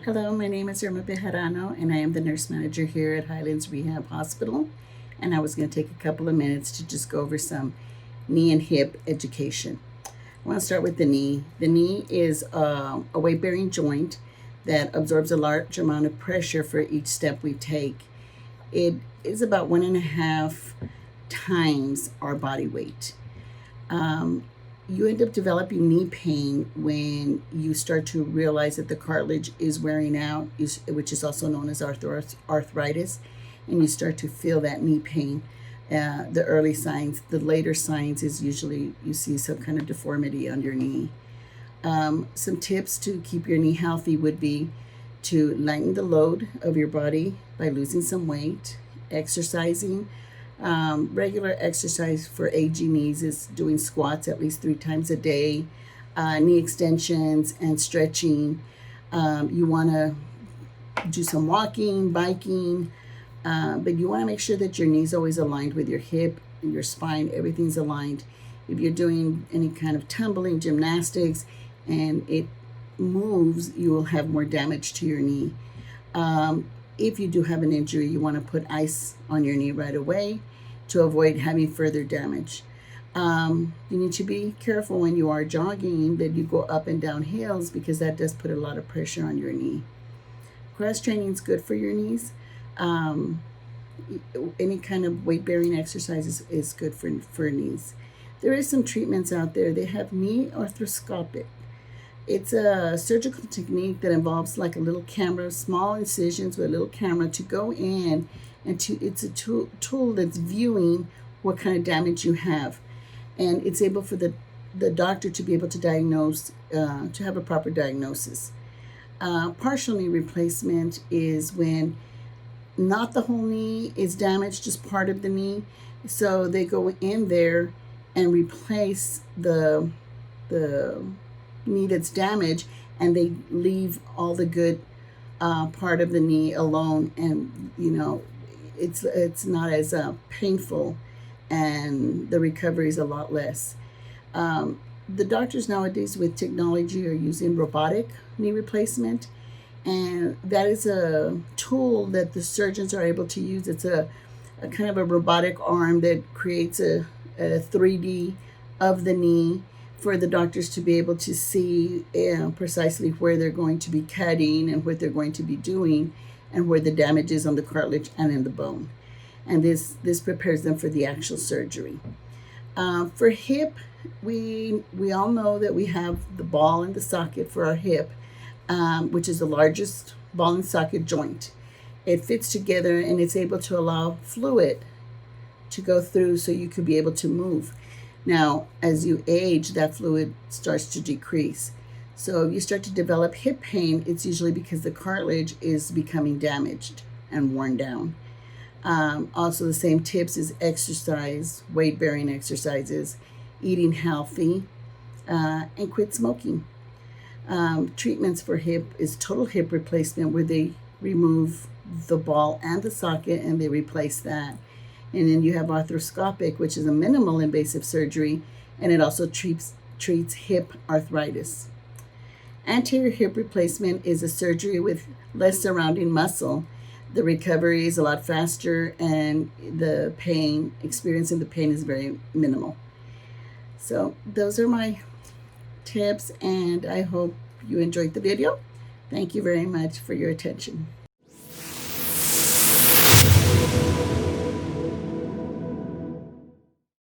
Hello, my name is Irma Bejarano, and I am the nurse manager here at Highlands Rehab Hospital. And I was going to take a couple of minutes to just go over some knee and hip education. I want to start with the knee. The knee is a weight-bearing joint that absorbs a large amount of pressure for each step we take. It is about 1.5 times our body weight. You end up developing knee pain when you start to realize that the cartilage is wearing out, which is also known as arthritis, and you start to feel that knee pain. The early signs, the later signs is usually you see some kind of deformity on your knee. Some tips to keep your knee healthy would be to lighten the load of your body by losing some weight, exercising. Regular exercise for aging knees is doing squats at least 3 times a day, knee extensions and stretching. You want to do some walking, biking, but you want to make sure that your knee's always aligned with your hip and your spine. Everything's aligned. If you're doing any kind of tumbling, gymnastics, and it moves, you will have more damage to your knee. If you do have an injury, you want to put ice on your knee right away to avoid having further damage. You need to be careful when you are jogging that you go up and down hills, because that does put a lot of pressure on your knee. Cross training is good for your knees. Any kind of weight-bearing exercise is good for knees. There is some treatments out there. They have knee arthroscopic. It's a surgical technique that involves like a little camera, small incisions with a little camera to go in, and it's a tool that's viewing what kind of damage you have. And it's able for the doctor to be able to diagnose, to have a proper diagnosis. Partial knee replacement is when not the whole knee is damaged, just part of the knee. So they go in there and replace the knee that's damaged, and they leave all the good part of the knee alone, and it's not as painful, and the recovery is a lot less. The doctors nowadays with technology are using robotic knee replacement, and that is a tool that the surgeons are able to use. It's a kind of a robotic arm that creates a 3D of the knee for the doctors to be able to see precisely where they're going to be cutting and what they're going to be doing, and where the damage is on the cartilage and in the bone. And this prepares them for the actual surgery. For hip, we all know that we have the ball and the socket for our hip, which is the largest ball and socket joint. It fits together, and it's able to allow fluid to go through so you could be able to move. Now, as you age, that fluid starts to decrease. So if you start to develop hip pain, it's usually because the cartilage is becoming damaged and worn down. Also, the same tips is exercise, weight-bearing exercises, eating healthy, and quit smoking. Treatments for hip is total hip replacement, where they remove the ball and the socket and they replace that. And then you have arthroscopic, which is a minimal invasive surgery, and it also treats hip arthritis. Anterior hip replacement is a surgery with less surrounding muscle. The recovery is a lot faster, and the pain, experiencing the pain, is very minimal. So those are my tips, and I hope you enjoyed the video. Thank you very much for your attention.